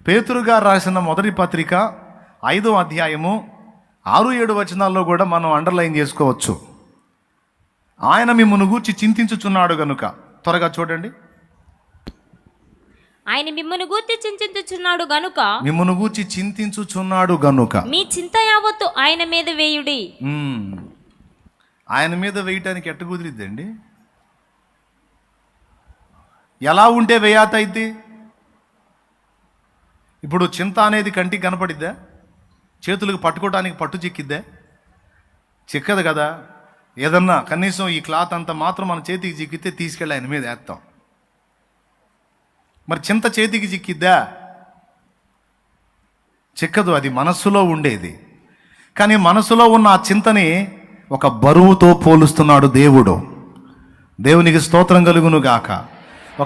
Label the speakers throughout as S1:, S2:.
S1: పేతురు గారు రాసిన మొదటి పత్రిక 5వ అధ్యాయము 6-7 వచనాల్లో కూడా మనం అండర్లైన్ చేసుకోవచ్చు. ఆయన మిమ్మును గూర్చి చింతించుచున్నాడు గనుక. త్వరగా చూడండి.
S2: ఆయన మిమ్మును గూర్చి చింతించుచున్నాడు గనుక,
S1: మిమ్మును గూర్చి చింతించుచున్నాడు గనుక
S2: మీ చింత యావత్తు ఆయన మీద వేయుడి.
S1: ఆయన మీద వేయటానికి ఎట్ట కుదిరిద్దండి? ఎలా ఉంటే వేయాతైతే? ఇప్పుడు చింత అనేది కంటికి కనపడిద్దా? చేతులకు పట్టుకోవడానికి పట్టు చిక్కిద్దా? చిక్కదు కదా. ఏదన్నా కనీసం ఈ క్లాత్ అంత మాత్రం మన చేతికి చిక్కితే తీసుకెళ్ళి ఆయన మీద వేస్తాం. మరి చింత చేతికి చిక్కిద్దా? చిక్కదు. అది మనస్సులో ఉండేది. కానీ మనసులో ఉన్న ఆ చింతని ఒక బరువుతో పోలుస్తున్నాడు దేవుడు. దేవునికి స్తోత్రం కలుగును గాక.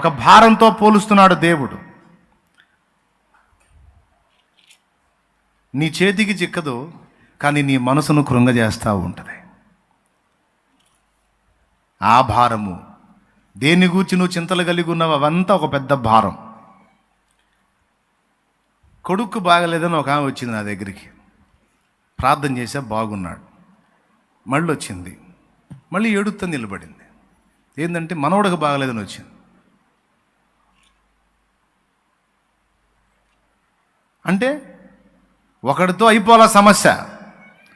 S1: ఒక భారంతో పోలుస్తున్నాడు దేవుడు. నీ చేతికి చిక్కదు, కానీ నీ మనసును కృంగజేస్తూ ఉంటుంది ఆ భారము. దేని గూర్చి నువ్వు చింతలు కలిగి ఉన్నావు అవంతా ఒక పెద్ద భారం. కొడుకు బాగలేదని ఒక ఆమె వచ్చింది నా దగ్గరికి. ప్రార్థన చేసా, బాగున్నాడు. మళ్ళీ వచ్చింది, మళ్ళీ ఏడుతో నిలబడింది. ఏంటంటే మనవడికి బాగలేదని వచ్చింది. అంటే ఒకటితో అయిపోవాల సమస్య.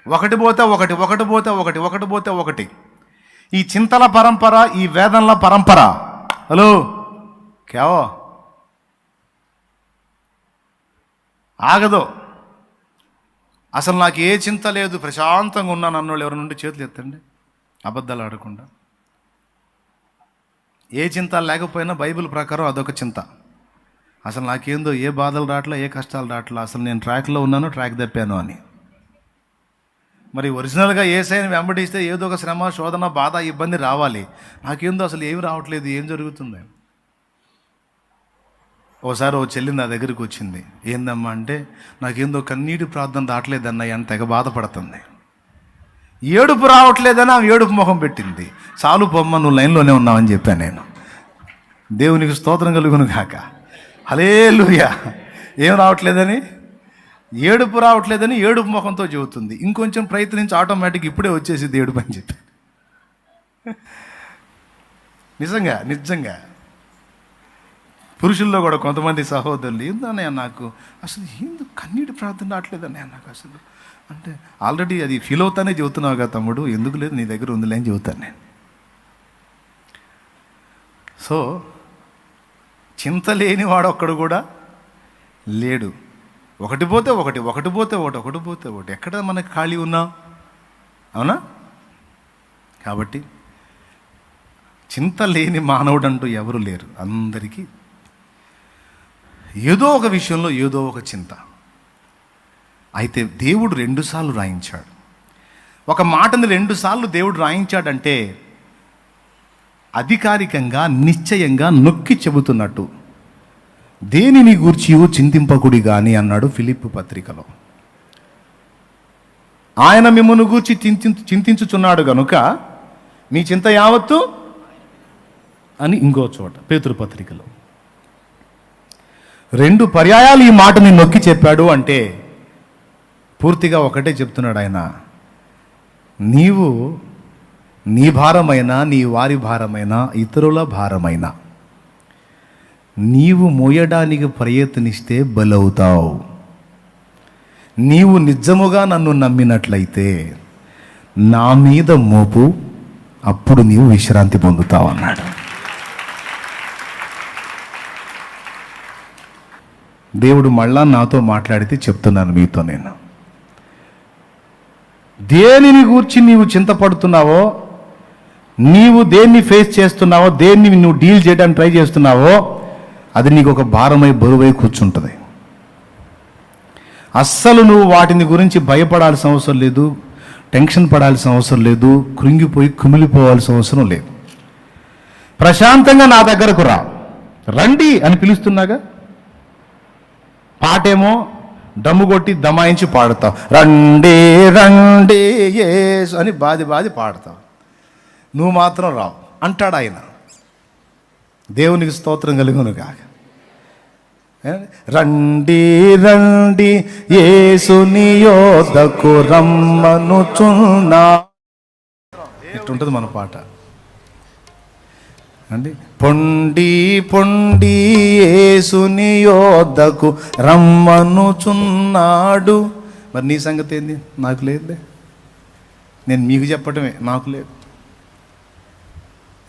S1: ఒకటి పోతే ఒకటి, ఒకటి పోతే ఒకటి, ఒకటి పోతే ఒకటి. ఈ చింతల పరంపర, ఈ వేదనల పరంపర. హలో కేవో ఆగదు. అసలు నాకు ఏ చింత లేదు, ప్రశాంతంగా ఉన్నాను అన్నోళ్ళు ఎవరి నుండి చేతులు ఎత్తండి, అబద్ధాలు ఆడకుండా. ఏ చింత లేకపోయినా బైబిల్ ప్రకారం అదొక చింత. అసలు నాకేందో ఏ బాధలు రావట్లా, ఏ కష్టాలు రావట్లా, అసలు నేను ట్రాక్లో ఉన్నాను, ట్రాక్ తప్పాను అని. మరి ఒరిజినల్గా ఏసైని వెంబడిస్తే ఏదో ఒక శ్రమ, శోధన, బాధ, ఇబ్బంది రావాలి. నాకేందో అసలు ఏమి రావట్లేదు, ఏం జరుగుతుంది? ఓసారి ఓ చెల్లి నా దగ్గరికి వచ్చింది. ఏందమ్మా అంటే, నాకేందో కన్నీటి ప్రార్థన రావట్లేదన్నయ్య అని తెగ బాధపడుతుంది. ఏడుపు రావట్లేదని ఆమె ఏడుపు ముఖం పెట్టింది. చాలు పొమ్మ, నువ్వు లైన్లోనే ఉన్నావని చెప్పాను నేను. దేవునికి స్తోత్రం కలుగును గాక. హల్లెలూయా. ఏం రావట్లేదని, ఏడుపు రావట్లేదని ఏడుపు ముఖంతో చెబుతుంది. ఇంకొంచెం ప్రయత్నించి ఆటోమేటిక్ ఇప్పుడే వచ్చేసింది ఏడుపు అని చెప్పి. నిజంగా నిజంగా పురుషుల్లో కూడా కొంతమంది సహోదరులు, ఏందన్నయ్య నాకు అసలు ఎందుకు కన్నీటి ప్రార్థన రావట్లేదన్నయ్య నాకు అసలు అంటే, ఆల్రెడీ అది ఫీల్ అవుతానే చెబుతున్నావు కదా తమ్ముడు, ఎందుకు లేదు నీ దగ్గర ఉందిలే అని చెబుతాను నేను. సో చింత లేని వాడు ఒక్కడు కూడా లేడు. ఒకటి పోతే ఒకటి, ఒకటి పోతే ఒకటి, ఒకటి పోతే ఒకటి. ఎక్కడ మనకి ఖాళీ ఉన్నా? అవునా? కాబట్టి చింత లేని మానవుడు అంటూ ఎవరు లేరు. అందరికీ ఏదో ఒక విషయంలో ఏదో ఒక చింత. అయితే దేవుడు 2 సార్లు రాయించాడు. ఒక మాటని 2 సార్లు దేవుడు రాయించాడంటే అధికారికంగా, నిశ్చయంగా నొక్కి చెబుతున్నట్టు. దేనిని గూర్చి చింతింపకుడి గాని అన్నాడు ఫిలిప్పీ పత్రికలో. ఆయన మిమ్మును గూర్చి చింతించుచున్నాడు గనుక మీ చింత యావత్తు అని ఇంకో చోట పేతురు పత్రికలో 2 పర్యాయాలు ఈ మాటని నొక్కి చెప్పాడు. అంటే పూర్తిగా ఒకటే చెప్తున్నాడు ఆయన. నీవు నీ భారమైన, నీ వారి భారమైన, ఇతరుల భారమైన నీవు మోయడానికి ప్రయత్నిస్తే బలవుతావు. నీవు నిజముగా నన్ను నమ్మినట్లయితే నా మీద మోపు, అప్పుడు నీవు విశ్రాంతి పొందుతావు అన్నాడు. దేవుడు మళ్ళా నాతో మాట్లాడితే చెప్తున్నాను మీతో నేను. దేనిని గూర్చి నీవు చింతపడుతున్నావో, నీవు దేన్ని ఫేస్ చేస్తున్నావో, దేన్ని నువ్వు డీల్ చేయడానికి ట్రై చేస్తున్నావో, అది నీకు ఒక భారమై, బరువై కూర్చుంటుంది. అస్సలు నువ్వు వాటిని గురించి భయపడాల్సిన అవసరం లేదు, టెన్షన్ పడాల్సిన అవసరం లేదు, కృంగిపోయి కుమిలిపోవాల్సిన అవసరం లేదు. ప్రశాంతంగా నా దగ్గరకు రండి అని పిలుస్తున్నాగా. పాటేమో దమ్ము కొట్టి దమాయించి పాడతావు, రండి రండి యేసు అని బాది పాడతావు. నువ్వు మాత్రం రావు అంటాడు ఆయన. దేవునికి స్తోత్రం కలుగును కాక. రండి రండి యేసుని యొద్దకు రమ్మనుచున్నా. ఇట్టుంటుంది మన పాట అండి. పొండి పొండి యేసుని యొద్దకు రమ్మనుచున్నాడు. మరి నీ సంగతి ఏంది? నాకు లేదులే, నేను మీకు చెప్పటమే, నాకు లేదు.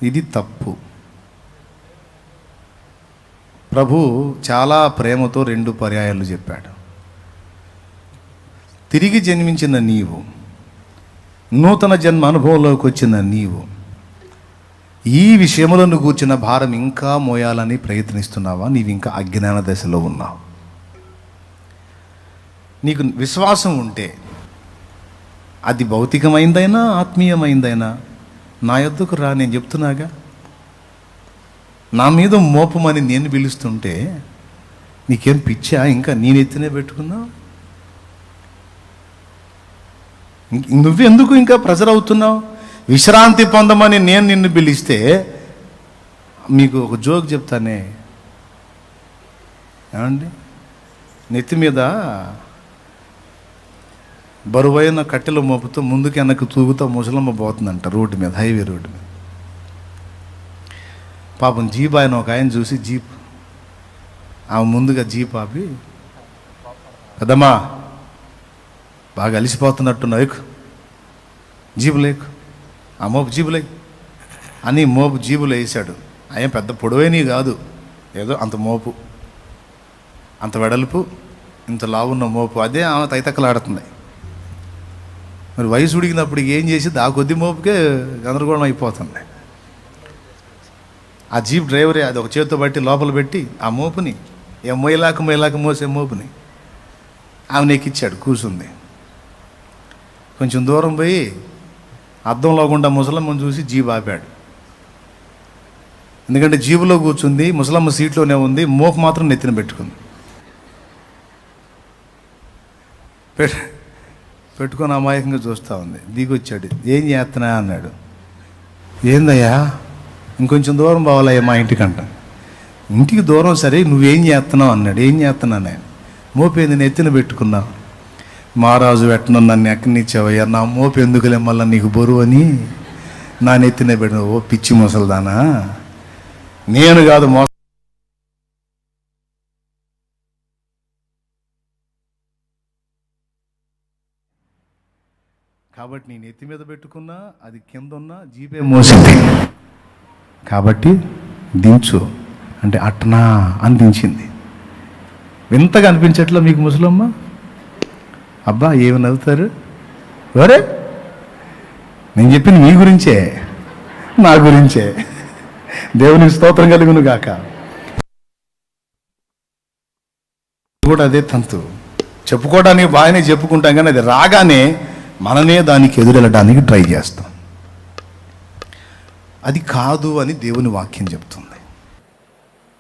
S1: ఇది తప్పు. ప్రభు చాలా ప్రేమతో 2 పర్యాయాలు చెప్పాడు. తిరిగి జన్మించిన నీవు, నూతన జన్మ అనుభవంలోకి వచ్చిన నీవు ఈ విషయములను కూర్చున్న భారం ఇంకా మోయాలని ప్రయత్నిస్తున్నావా? నీవు ఇంకా అజ్ఞాన దశలో ఉన్నావు. నీకు విశ్వాసం ఉంటే అది భౌతికమైందైనా ఆత్మీయమైందైనా నా యొద్దకు రా, నేను చెప్తున్నాగా. నా మీద మోపమని నేను పిలుస్తుంటే నీకేం పిచ్చా? ఇంకా నేనెత్తినే పెట్టుకున్నావు? నువ్వెందుకు ఇంకా ప్రెజర్ అవుతున్నావు? విశ్రాంతి పొందమని నేను నిన్ను పిలిస్తే, మీకు ఒక జోక్ చెప్తానే ఏమండి, నెత్తి మీద బరువైన కట్టెలు మోపుతూ ముందుకు వెనక్కి తూగుతూ ముసలమ్మ పోతుందంట రోడ్డు మీద, హైవే రోడ్డు మీద. పాపం జీప్ ఆయన ఒక ఆయన చూసి జీప్ ఆమె ముందుగా జీప్ ఆపి, పెద్దమ్మా బాగా అలిసిపోతున్నట్టున్నావు, ఎక్కు జీబులు ఎక్కు, ఆ మోపు జీబులై అని మోపు జీబులు వేసాడు. ఆయన పెద్ద పొడవైనవి కాదు, ఏదో అంత మోపు, అంత వెడల్పు, ఇంత లావున్న మోపు. అదే ఆమె తైతక్కలాడుతుంది. మరి వయసు ఉడికినప్పుడు ఏం చేసి ఆ కొద్ది మోపుకే గందరగోళం అయిపోతుంది. ఆ జీప్ డ్రైవరే అది ఒక చేతితో బట్టి లోపల పెట్టి ఆ మోపుని మొయ్యలాక మోసే మోపుని ఆమెను ఎక్కిచ్చాడు, కూర్చుంది. కొంచెం దూరం పోయి అద్దంలో గుండా ముసలమ్మను చూసి జీబు ఆపాడు. ఎందుకంటే జీబులో కూర్చుంది, ముసలమ్మ సీట్లోనే ఉంది, మోపు మాత్రం నెత్తిన పెట్టుకుంది. పెట్టుకొని అమాయకంగా చూస్తూ ఉంది. దిగొచ్చాడు, ఏం చేస్తున్నా అన్నాడు. ఏందయ్యా, ఇంకొంచెం దూరం పోవాలయ్యా మా ఇంటికంట. ఇంటికి దూరం సరే, నువ్వేం చేస్తున్నావు అన్నాడు. ఏం చేస్తున్నా నేను? మోపేంది నెత్తిన పెట్టుకున్నావు. మహారాజు వెట్టను నన్ను ఎక్కడినిచ్చావయ్యా, నా మోపు ఎందుకులే మళ్ళీ నీకు బరువు అని నా నెత్తిన పెట్టిన. ఓ పిచ్చి ముసల్దానా, నేను కాదు కాబట్టి నేను ఎత్తి మీద పెట్టుకున్నా, అది కింద ఉన్న జీపే మోసింది కాబట్టి దించు అంటే అట్నా అని దించింది. వింతగా అనిపించట్లా మీకు ముసలమ్మ? అబ్బా ఏమి నవ్వుతారు? ఎవరే? నేను చెప్పింది మీ గురించే, నా గురించే. దేవునికి స్తోత్రం కలుగును గాక. కూడా అదే తంతు. చెప్పుకోవడానికి బాగానే చెప్పుకుంటాం, కానీ అది రాగానే మననే దానికి ఎదురెళ్ళడానికి ట్రై చేస్తాం. అది కాదు అని దేవుని వాక్యం చెప్తుంది.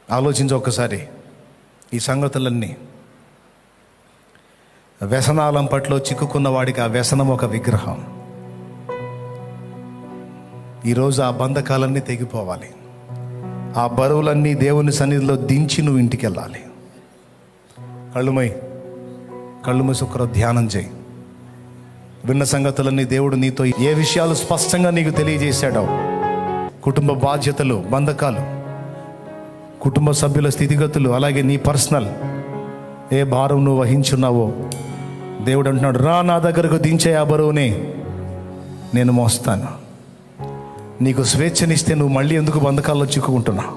S1: ఆలోచించి ఒక్కసారి ఈ సంగతులన్నీ. వ్యసనాలం పట్ల చిక్కుకున్న వాడికి ఆ వ్యసనం ఒక విగ్రహం. ఈరోజు ఆ బంధకాలన్నీ తెగిపోవాలి. ఆ బరువులన్నీ దేవుని సన్నిధిలో దించి నువ్వు ఇంటికి వెళ్ళాలి. కళ్ళు మూసి ఒకరు ధ్యానం చేయి. విన్న సంగతులన్నీ దేవుడు నీతో ఏ విషయాలు స్పష్టంగా నీకు తెలియజేశాడో, కుటుంబ బాధ్యతలు, బంధకాలు, కుటుంబ సభ్యుల స్థితిగతులు, అలాగే నీ పర్సనల్ ఏ భారం నువ్వు వహించున్నావో దేవుడు అంటున్నాడు, రా నా దగ్గరకు దించే ఆ బరువుని నేను మోస్తాను. నీకు స్వేచ్ఛనిస్తే నువ్వు మళ్ళీ ఎందుకు బంధకాల్లో చిక్కుకుంటున్నావు?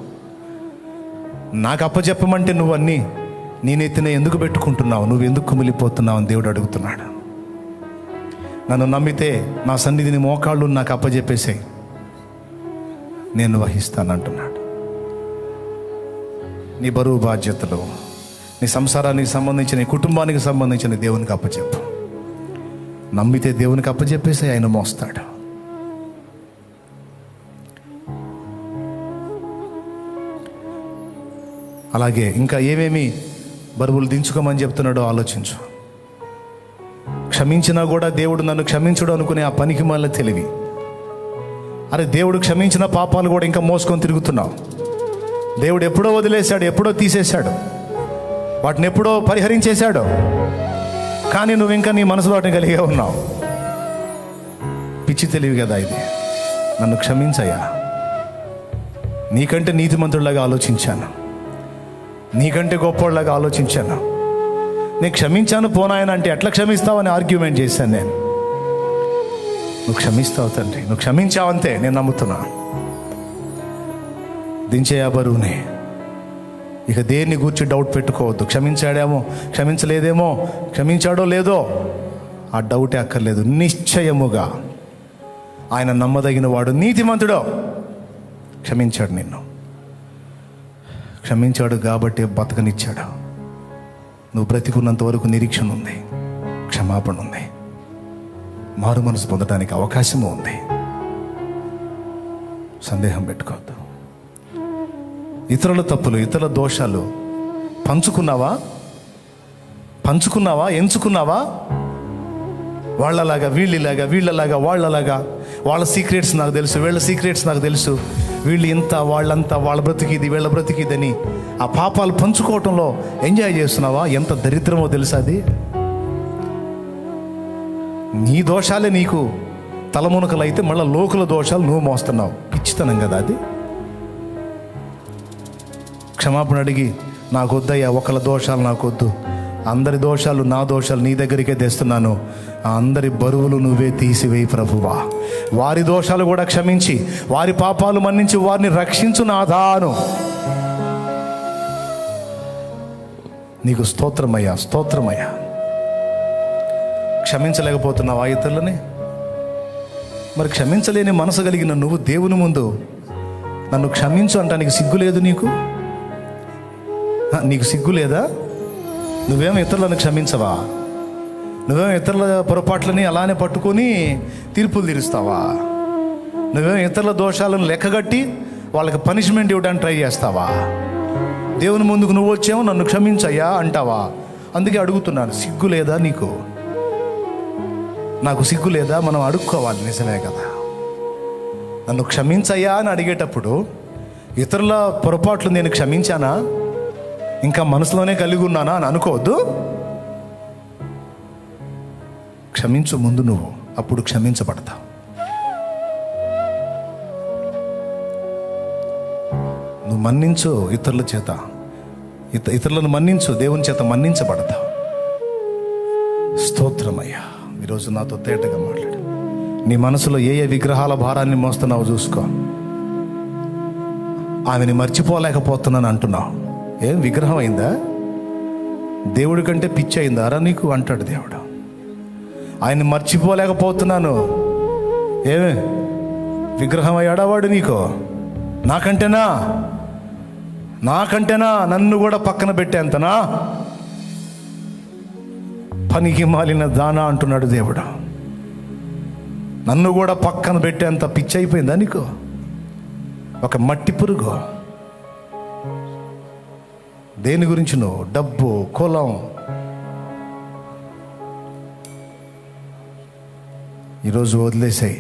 S1: నాకు అప్పచెప్పమంటే నువ్వు అన్నీ నేనెత్తిన ఎందుకు పెట్టుకుంటున్నావు? నువ్వు ఎందుకు కుమిలిపోతున్నావు అని దేవుడు అడుగుతున్నాడు. నన్ను నమ్మితే నా సన్నిధిని మోకాళ్ళు నాకు అప్పచెప్పేసే, నేను వహిస్తానంటున్నాడు. నీ బరువు బాధ్యతలు, నీ సంసారానికి సంబంధించిన, నీ కుటుంబానికి సంబంధించిన దేవునికి అప్పచెప్పు. నమ్మితే దేవునికి అప్పచెప్పేసి ఆయన మోస్తాడు. అలాగే ఇంకా ఏమేమి బరువులు దించుకోమని చెప్తున్నాడో ఆలోచించు. క్షమించినా కూడా దేవుడు నన్ను క్షమించడు అనుకునే ఆ పనికి మళ్ళీ తెలివి. అరే దేవుడు క్షమించిన పాపాలు కూడా ఇంకా మోసుకొని తిరుగుతున్నావు. దేవుడు ఎప్పుడో వదిలేశాడు, ఎప్పుడో తీసేశాడు. వాటిని ఎప్పుడో పరిహరించేశాడు, కానీ నువ్వు ఇంకా నీ మనసులో వాటిని కలిగే ఉన్నావు. పిచ్చి తెలివి కదా ఇది. నన్ను క్షమించయ్యా, నీకంటే నీతిమంతుడిలాగా ఆలోచించాను, నీకంటే గొప్పవాళ్ళలాగా ఆలోచించాను, నేను క్షమించాను పోనాయన అంటే ఎట్లా క్షమిస్తావని ఆర్గ్యుమెంట్ చేశాను నేను. నువ్వు క్షమిస్తావు తండ్రి, నువ్వు క్షమించావంతే నేను నమ్ముతున్నా. దించేయా బరువుని. ఇక దేన్ని గూర్చి డౌట్ పెట్టుకోవద్దు. క్షమించాడేమో, క్షమించలేదేమో, క్షమించాడో లేదో ఆ డౌటే అక్కర్లేదు. నిశ్చయముగా ఆయన నమ్మదగిన వాడు, నీతిమంతుడో. క్షమించాడు, నిన్ను క్షమించాడు కాబట్టి బతకనిచ్చాడు. నువ్వు బ్రతికున్నంత వరకు నిరీక్షణ ఉంది, క్షమాపణ ఉంది, మారు మనసు పొందడానికి అవకాశము ఉంది. సందేహం పెట్టుకోవద్దు. ఇతరుల తప్పులు, ఇతరుల దోషాలు పంచుకున్నావా, ఎంచుకున్నావా? వాళ్ళలాగా వీళ్ళలాగా, వీళ్ళలాగా వాళ్ళలాగా. వాళ్ళ సీక్రెట్స్ నాకు తెలుసు, వీళ్ళ సీక్రెట్స్ నాకు తెలుసు, వీళ్ళు ఇంత వాళ్ళంతా, వాళ్ళ బ్రతికిది వీళ్ళ బ్రతికిదని ఆ పాపాలు పంచుకోవటంలో ఎంజాయ్ చేస్తున్నావా? ఎంత దరిద్రమో తెలుసా అది. నీ దోషాలే నీకు తలమునకలు అయితే మళ్ళీ లోకుల దోషాలు నువ్వు మోస్తున్నావు. పిచ్చితనం కదా అది. క్షమాపణ అడిగి, నాకు వద్దయ్యా ఒకళ్ళ దోషాలు నాకు వద్దు, అందరి దోషాలు నా దోషాలు నీ దగ్గరికే తెస్తున్నాను, ఆ అందరి బరువులు నువ్వే తీసివేయి ప్రభువా. వారి దోషాలు కూడా క్షమించి, వారి పాపాలు మన్నించి వారిని రక్షించు నాథాను. నీకు స్తోత్రమయ్యా, స్తోత్రమయ్యా. క్షమించలేకపోతున్నావా ఇతరులని? మరి క్షమించలేని మనసు కలిగిన నువ్వు దేవుని ముందు నన్ను క్షమించు అంటానికి సిగ్గు లేదు నీకు? నీకు సిగ్గు లేదా? నువ్వేమో ఇతరులను క్షమించవా? నువ్వేమో ఇతరుల పొరపాట్లని అలానే పట్టుకొని తీర్పులు తీరుస్తావా? నువ్వేమో ఇతరుల దోషాలను లెక్కగట్టి వాళ్ళకి పనిష్మెంట్ ఇవ్వడానికి ట్రై చేస్తావా? దేవుని ముందుకు నువ్వు వచ్చేమో నన్ను క్షమించయ్యా అంటావా? అందుకే అడుగుతున్నాను, సిగ్గు లేదా నీకు? నాకు సిగ్గు లేదా? మనం అడుక్కోవాలి. నిజమే కదా. నన్ను క్షమించయ్యా అని అడిగేటప్పుడు ఇతరుల పొరపాట్లు నేను క్షమించానా, ఇంకా మనసులోనే కలిగి ఉన్నానా అని అనుకోవద్దు. క్షమించు ముందు నువ్వు, అప్పుడు క్షమించబడతావు. నువ్వు మన్నించు ఇతరుల చేత, ఇతరులను మన్నించు, దేవుని చేత మన్నించబడతావు. స్తోత్రమయ్యా. ఈరోజు నాతో తేటగా మాట్లాడు. నీ మనసులో ఏ ఏ విగ్రహాల భారాన్ని మోస్తున్నావు చూసుకో. ఆమెని మర్చిపోలేకపోతున్నాను అంటున్నావు. ఏం విగ్రహం అయిందా? దేవుడి కంటే పిచ్చి అయిందా రా నీకు అంటాడు దేవుడు. ఆయన్ని మర్చిపోలేకపోతున్నాను. ఏమే విగ్రహం అయ్యాడా వాడు నీకు? నాకంటేనా నన్ను కూడా పక్కన పెట్టేంతనా? పనికి మాలిన దానా అంటున్నాడు దేవుడు. నన్ను కూడా పక్కన పెట్టేంత పిచ్చి అయిపోయిందా నీకు? ఒక మట్టి పురుగు. దేని గురించి నువ్వు? డబ్బు, కులం. ఈరోజు వదిలేసాయి.